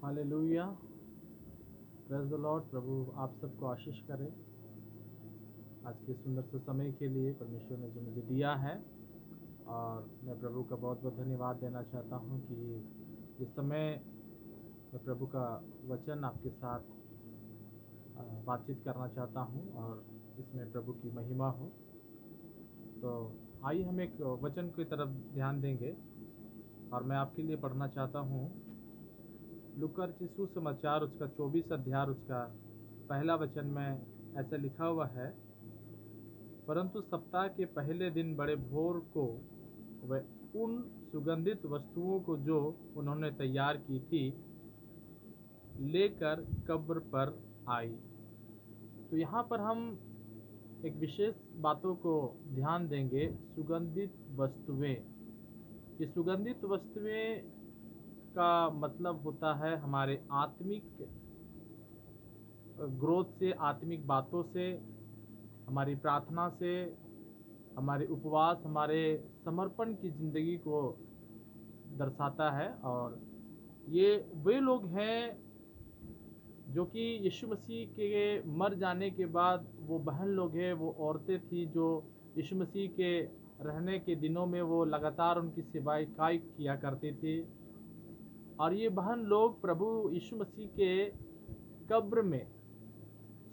Hallelujah. Praise the lord. प्रभु आप सबको आशीष करे। आज के सुंदर से समय के लिए परमेश्वर ने जो मुझे दिया है, और मैं प्रभु का बहुत बहुत धन्यवाद देना चाहता हूँ कि इस समय मैं प्रभु का वचन आपके साथ बातचीत करना चाहता हूँ और इसमें प्रभु की महिमा हो। तो आइए हम एक वचन की तरफ ध्यान देंगे और मैं आपके लिए पढ़ना चाहता हूँ लूका रचित सुसमाचार उसका 24 अध्याय उसका पहला वचन में ऐसा लिखा हुआ है, परंतु सप्ताह के पहले दिन बड़े भोर को वह उन सुगंधित वस्तुओं को जो उन्होंने तैयार की थी लेकर कब्र पर आई। तो यहाँ पर हम एक विशेष बातों को ध्यान देंगे। सुगंधित वस्तुएं। ये सुगंधित वस्तुएं का मतलब होता है हमारे आत्मिक ग्रोथ से, आत्मिक बातों से, हमारी प्रार्थना से, हमारे उपवास, हमारे समर्पण की ज़िंदगी को दर्शाता है। और ये वे लोग हैं जो कि यीशु मसीह के मर जाने के बाद वो बहन लोग हैं, वो औरतें थी जो यीशु मसीह के रहने के दिनों में वो लगातार उनकी सेवाई किया करती थी। और ये बहन लोग प्रभु यीशु मसीह के कब्र में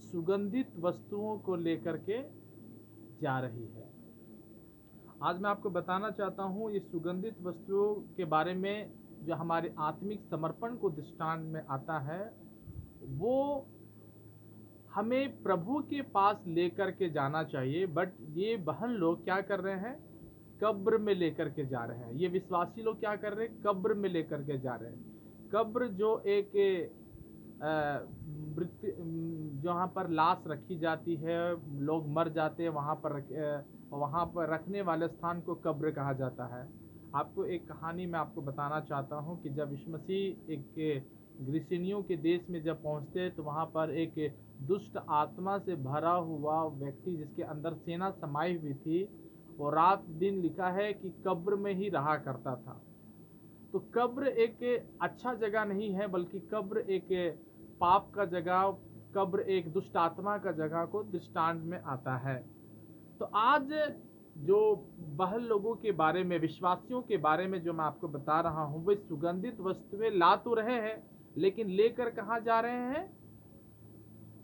सुगंधित वस्तुओं को लेकर के जा रही है। आज मैं आपको बताना चाहता हूँ ये सुगंधित वस्तुओं के बारे में जो हमारे आत्मिक समर्पण को दृष्टांत में आता है, वो हमें प्रभु के पास लेकर के जाना चाहिए। बट ये बहन लोग क्या कर रहे हैं? कब्र में लेकर के जा रहे हैं। ये विश्वासी लोग क्या कर रहे हैं? कब्र में लेकर के जा रहे हैं। कब्र जो एक जहाँ पर लाश रखी जाती है, लोग मर जाते हैं, वहाँ पर रखने वाले स्थान को कब्र कहा जाता है। आपको एक कहानी मैं आपको बताना चाहता हूँ कि जब यीशु मसीह एक ग्रीसिनियों के देश में जब पहुँचते तो वहाँ पर एक दुष्ट आत्मा से भरा हुआ व्यक्ति जिसके अंदर सेना समाई हुई थी, वो रात दिन लिखा है कि कब्र में ही रहा करता था। तो कब्र एक अच्छा जगह नहीं है, बल्कि कब्र एक पाप का जगह, कब्र एक दुष्ट आत्मा का जगह को दृष्टांत में आता है। तो आज जो बहल लोगों के बारे में, विश्वासियों के बारे में जो मैं आपको बता रहा हूँ, वे सुगंधित वस्तुएं ला तो रहे हैं, लेकिन लेकर कहाँ जा रहे हैं?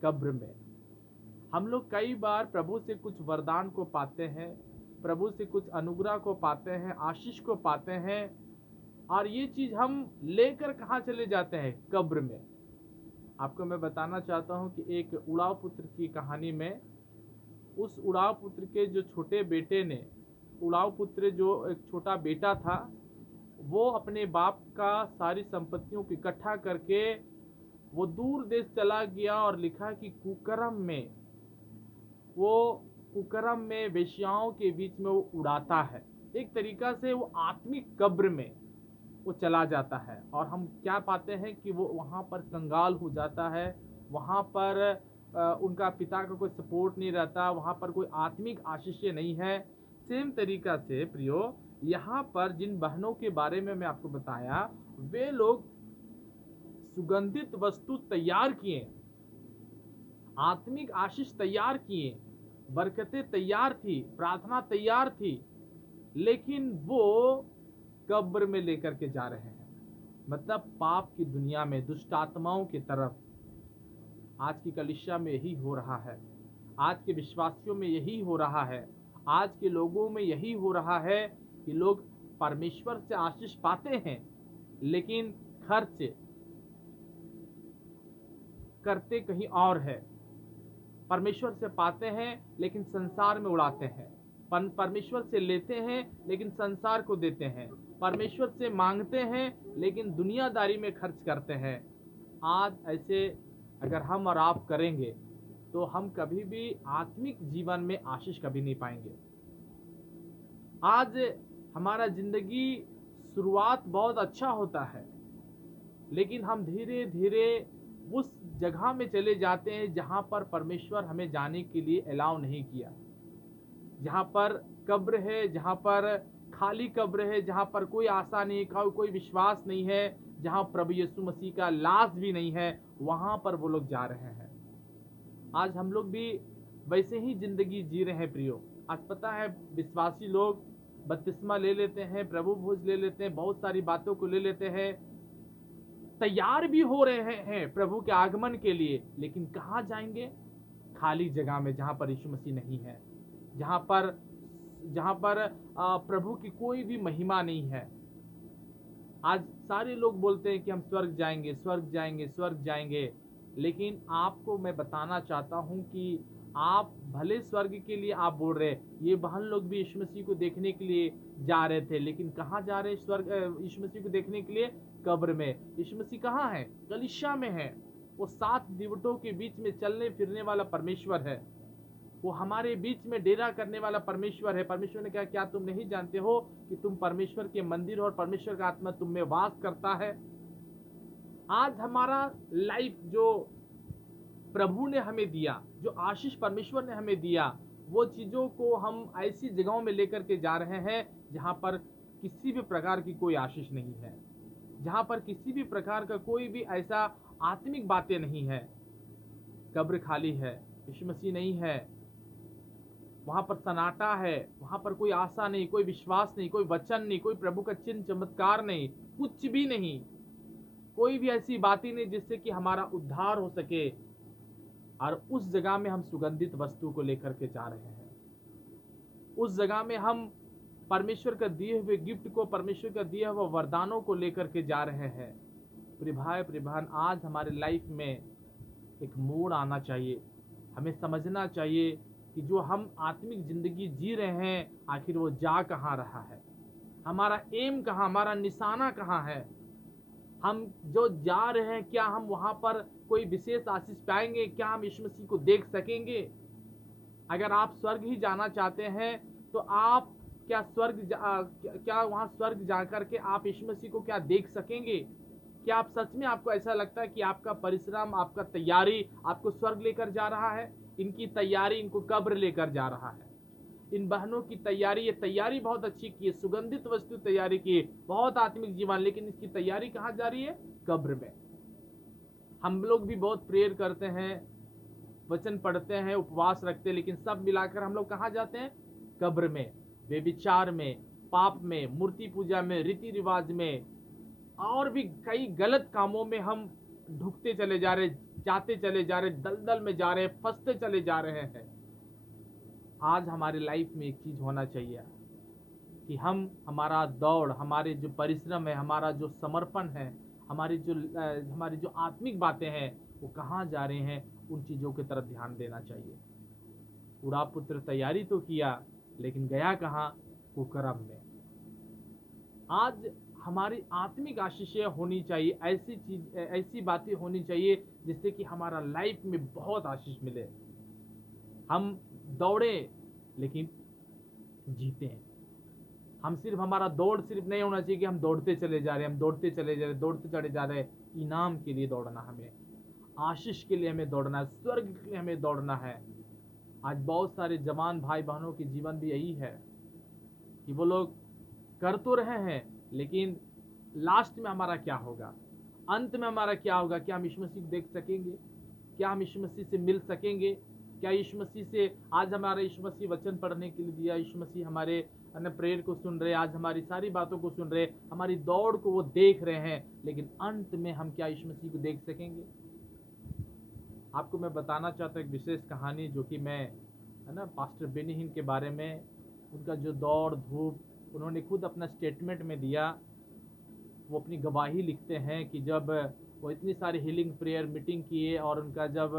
कब्र में। हम लोग कई बार प्रभु से कुछ वरदान को पाते हैं, प्रभु से कुछ अनुग्रह को पाते हैं, आशीष को पाते हैं, और ये चीज हम लेकर कहाँ चले जाते हैं? कब्र में। आपको मैं बताना चाहता हूँ कि एक उड़ाव पुत्र की कहानी में, उस उड़ाव पुत्र के जो छोटे बेटे ने, उड़ाव पुत्र जो एक छोटा बेटा था, वो अपने बाप का सारी संपत्तियों को इकट्ठा करके वो दूर देश चला गया, और लिखा कि कुकर्म में वेश्याओं के बीच में वो उड़ाता है। एक तरीका से वो आत्मिक कब्र में वो चला जाता है। और हम क्या पाते हैं कि वो वहाँ पर कंगाल हो जाता है, वहाँ पर उनका पिता का कोई सपोर्ट नहीं रहता, वहाँ पर कोई आत्मिक आशीष नहीं है। सेम तरीका से प्रियो, यहाँ पर जिन बहनों के बारे में मैं आपको बताया, वे लोग सुगंधित वस्तु तैयार किए, आत्मिक आशीष तैयार किए, बरकतें तैयार थी, प्रार्थना तैयार थी, लेकिन वो कब्र में लेकर के जा रहे हैं। मतलब पाप की दुनिया में, दुष्ट आत्माओं की तरफ। आज की कलीसिया में यही हो रहा है, आज के विश्वासियों में यही हो रहा है, आज के लोगों में यही हो रहा है कि लोग परमेश्वर से आशीष पाते हैं, लेकिन खर्च करते कहीं और है। परमेश्वर से पाते हैं लेकिन संसार में उड़ाते हैं, परमेश्वर से लेते हैं लेकिन संसार को देते हैं, परमेश्वर से मांगते हैं लेकिन दुनियादारी में खर्च करते हैं। आज ऐसे अगर हम और आप करेंगे तो हम कभी भी आत्मिक जीवन में आशीष कभी नहीं पाएंगे। आज हमारा जिंदगी शुरुआत बहुत अच्छा होता है, लेकिन हम धीरे धीरे उस जगह में चले जाते हैं जहां पर परमेश्वर हमें जाने के लिए अलाउ नहीं किया, जहां पर कब्र है, जहां पर खाली कब्र है, जहाँ पर कोई आशा नहीं, कोई विश्वास नहीं है, जहाँ प्रभु यीशु मसीह का लाश भी नहीं है, वहाँ पर वो लोग जा रहे हैं। आज हम लोग भी वैसे ही जिंदगी जी रहे हैं प्रियो। आज पता है विश्वासी लोग बपतिस्मा ले लेते हैं, प्रभु भोज ले लेते हैं, बहुत सारी बातों को ले लेते हैं, तैयार भी हो रहे हैं प्रभु के आगमन के लिए, लेकिन कहाँ जाएंगे? खाली जगह में, जहाँ पर यीशु मसीह नहीं है, जहाँ पर प्रभु की कोई भी महिमा नहीं है। आज सारे लोग बोलते हैं कि हम स्वर्ग जाएंगे, स्वर्ग जाएंगे, स्वर्ग जाएंगे, लेकिन आपको मैं बताना चाहता हूं कि आप भले स्वर्ग के लिए आप बोल रहे, ये बहन लोग भी यीशु मसीह को देखने के लिए जा रहे थे, लेकिन कहाँ जा रहे? स्वर्ग यीशु मसीह को देखने के लिए कब्र में। यीशु मसीह कहाँ है? कलीसिया में है। वो 7 दिवटों के बीच में चलने फिरने वाला परमेश्वर है। वो हमारे बीच में डेरा करने वाला परमेश्वर है। परमेश्वर ने कहा, क्या तुम नहीं जानते हो कि तुम परमेश्वर के मंदिर हो और परमेश्वर का आत्मा तुम में वास करता है? आज हमारा लाइफ जो प्रभु ने हमें दिया, जो आशीष परमेश्वर ने हमें दिया, वो चीजों को हम ऐसी जगहों में लेकर के जा रहे हैं जहां पर किसी भी प्रकार की कोई आशीष नहीं है, जहां पर किसी भी प्रकार का कोई भी ऐसा आत्मिक बातें नहीं है। कब्र खाली है, यीशु मसीह नहीं है, वहां पर सन्नाटा है, वहां पर कोई आशा नहीं, कोई विश्वास नहीं, कोई वचन नहीं, कोई प्रभु का चिन्ह चमत्कार नहीं, कुछ भी नहीं, कोई भी ऐसी बात ही नहीं जिससे कि हमारा उद्धार हो सके। और उस जगह में हम सुगंधित वस्तु को लेकर के जा रहे हैं। उस जगह में हम परमेश्वर का दिए हुए गिफ्ट को, परमेश्वर का दिया हुआ वरदानों को लेकर के जा रहे हैं। प्रिय भाई प्रिय बहन, आज हमारे लाइफ में एक मोड़ आना चाहिए। हमें समझना चाहिए कि जो हम आत्मिक जिंदगी जी रहे हैं, आखिर वो जा कहाँ रहा है, हमारा एम कहाँ, हमारा निशाना कहाँ है। हम जो जा रहे हैं, क्या हम वहां पर कोई विशेष आशीष पाएंगे? क्या हम यीशु मसीह को देख सकेंगे? अगर आप स्वर्ग ही जाना चाहते हैं तो आप क्या क्या वहां स्वर्ग जाकर के आप यीशु मसीह को क्या देख सकेंगे? क्या आप सच में, आपको ऐसा लगता है कि आपका परिश्रम, आपका तैयारी आपको स्वर्ग लेकर जा रहा है? इनकी तैयारी इनको कब्र लेकर जा रहा है। इन बहनों की तैयारी, ये तैयारी बहुत अच्छी की है, सुगंधित वस्तु तैयारी की है, बहुत आत्मिक जीवन, लेकिन इसकी तैयारी कहाँ जा रही है? कब्र में। हम लोग भी बहुत प्रेयर करते हैं, वचन पढ़ते हैं, उपवास रखते हैं, लेकिन सब मिलाकर हम लोग कहाँ जाते हैं? कब्र में, व्यभिचार में, पाप में, मूर्ति पूजा में, रीति रिवाज में, और भी कई गलत कामों में हम ढुकते चले जा रहे, जाते चले जा रहे, दलदल में जा रहे, फंसते चले जा रहे हैं। आज हमारे लाइफ में एक चीज होना चाहिए कि हम, हमारा दौड़, हमारे जो परिश्रम है, हमारा जो समर्पण है, हमारी जो आत्मिक बातें हैं, वो कहाँ जा रहे हैं, उन चीजों की तरफ ध्यान देना चाहिए। पूरा पुत्र तैयारी तो किया, लेकिन गया कहाँ? कुकर्म में। आज हमारी आत्मिक आशीषें होनी चाहिए, ऐसी बातें होनी चाहिए जिससे कि हमारा लाइफ में बहुत आशीष मिले। हम दौड़े लेकिन जीते हैं। हम सिर्फ, हमारा दौड़ सिर्फ नहीं होना चाहिए कि हम दौड़ते चले जा रहे हैं, हम दौड़ते चले जा रहे हैं, दौड़ते चले जा रहे हैं। इनाम के लिए दौड़ना, हमें आशीष के लिए हमें दौड़ना है, स्वर्ग के लिए हमें दौड़ना है। आज बहुत सारे जवान भाई बहनों के जीवन भी यही है कि वो लोग कर तो रहे हैं, लेकिन लास्ट में हमारा क्या होगा, अंत में हमारा क्या होगा? क्या हम यीशु मसीह को देख सकेंगे? क्या हम यीशु मसीह से मिल सकेंगे? क्या यीशु मसीह से, आज हमारे यीशु मसीह वचन पढ़ने के लिए दिया, यीशु मसीह हमारे प्रेयर को सुन रहे, आज हमारी सारी बातों को सुन रहे, हमारी दौड़ को वो देख रहे हैं, लेकिन अंत में हम क्या यीशु मसीह को देख सकेंगे? आपको मैं बताना चाहता हूँ एक विशेष कहानी, जो कि मैं, पास्टर बेनी हिन के बारे में, उनका जो दौड़ धूप, उन्होंने खुद अपना स्टेटमेंट में दिया। वो अपनी गवाही लिखते हैं कि जब वो इतनी सारी हीलिंग प्रेयर मीटिंग किए और उनका जब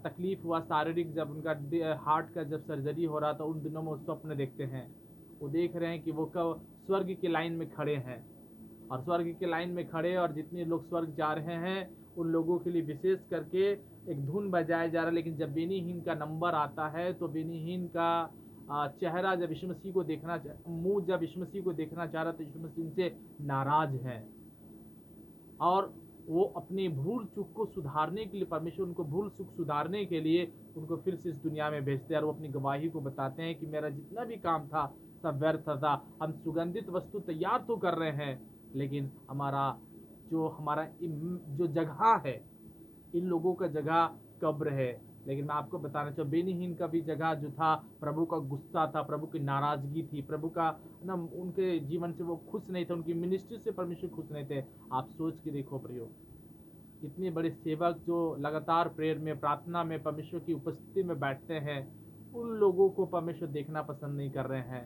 तकलीफ हुआ शारीरिक, जब उनका हार्ट का जब सर्जरी हो रहा था, उन दिनों में वो स्वप्न देखते हैं। वो देख रहे हैं कि वो कब स्वर्ग की लाइन में खड़े हैं, और स्वर्ग की लाइन में खड़े, और जितने लोग स्वर्ग जा रहे हैं उन लोगों के लिए विशेष करके एक धुन बजाया जा रहा है। लेकिन जब बेनी हिन का नंबर आता है तो बेनी हिन का चेहरा, जब यीशु मसीह को देखना, मुंह जब यीशु मसीह को देखना चाह रहा, तो यीशु मसीह उनसे नाराज हैं, और वो अपनी भूल चूक को सुधारने के लिए, परमेश्वर उनको भूल चूक सुधारने के लिए उनको फिर से इस दुनिया में भेजते हैं, और वो अपनी गवाही को बताते हैं कि मेरा जितना भी काम था सब व्यर्थ था। हम सुगंधित वस्तु तैयार तो कर रहे हैं, लेकिन हमारा जो जगह है, इन लोगों का जगह कब्र है। लेकिन मैं आपको बताना चाहूँ, बेनीहीन का भी जगह जो था, प्रभु का गुस्सा था, प्रभु की नाराजगी थी, प्रभु का ना, उनके जीवन से वो खुश नहीं थे, उनकी मिनिस्ट्री से परमेश्वर खुश नहीं थे। आप सोच के देखो प्रियो, इतने बड़े सेवक जो लगातार प्रेयर में, प्रार्थना में, परमेश्वर की उपस्थिति में बैठते हैं, उन लोगों को परमेश्वर देखना पसंद नहीं कर रहे हैं,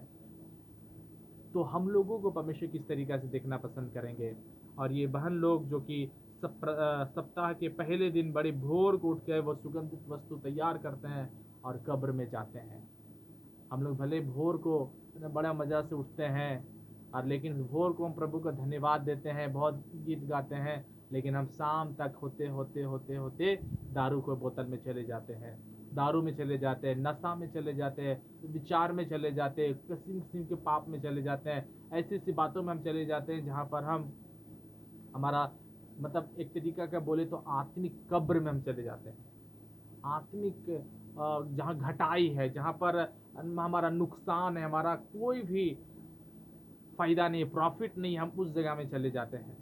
तो हम लोगों को परमेश्वर किस तरीका से देखना पसंद करेंगे। और ये बहन लोग जो कि सप्ताह के पहले दिन बड़े भोर को उठ के वो सुगंधित वस्तु तैयार करते हैं और कब्र में जाते हैं। हम लोग भले भोर को बड़ा मज़ा से उठते हैं, और लेकिन भोर को हम प्रभु का धन्यवाद देते हैं, बहुत गीत गाते हैं, लेकिन हम शाम तक होते होते होते होते दारू को बोतल में चले जाते हैं, दारू में चले जाते हैं, नशा में चले जाते हैं, विचार में चले जाते हैं, किस्म किस्म के पाप में चले जाते हैं, ऐसी ऐसी बातों में हम चले जाते हैं जहाँ पर हम हमारा मतलब एक तरीका का बोले तो आत्मिक कब्र में हम चले जाते हैं। आत्मिक जहाँ घटाई है, जहाँ पर हमारा नुकसान है, हमारा कोई भी फायदा नहीं, प्रॉफिट नहीं, हम उस जगह में चले जाते हैं।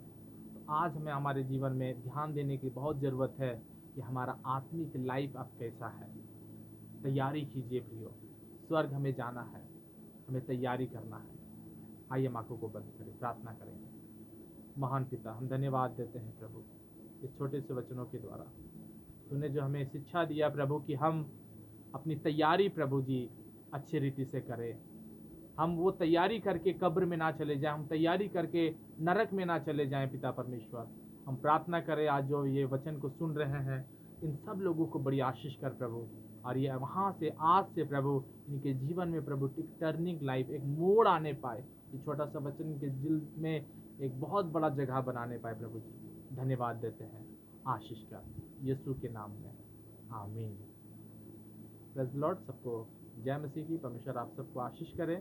तो आज हमें हमारे जीवन में ध्यान देने की बहुत ज़रूरत है कि हमारा आत्मिक लाइफ अब कैसा है। तैयारी कीजिए प्रियो, स्वर्ग हमें जाना है, हमें तैयारी करना है। आइए हम आंखों को बंद करें, प्रार्थना करेंगे। महान पिता, हम धन्यवाद देते हैं प्रभु इस छोटे से वचनों के द्वारा। तूने जो हमें शिक्षा दिया प्रभु कि हम अपनी तैयारी प्रभु जी अच्छी रीति से करें, हम वो तैयारी करके कब्र में ना चले जाएं, हम तैयारी करके नरक में ना चले जाएं। पिता परमेश्वर, हम प्रार्थना करें आज जो ये वचन को सुन रहे हैं, इन सब लोगों को बड़ी आशीष कर प्रभु, और ये वहाँ से आज से प्रभु इनके जीवन में प्रभु एक टर्निंग लाइफ, एक मोड़ आने पाए, ये छोटा सा वचन इनके दिल में एक बहुत बड़ा जगह बनाने पाए। प्रभु जी धन्यवाद देते हैं, आशीष कर यीशु के नाम में, आमीन। Praise the Lord. सबको जय मसीह की। परमेश्वर आप सबको आशीष करे।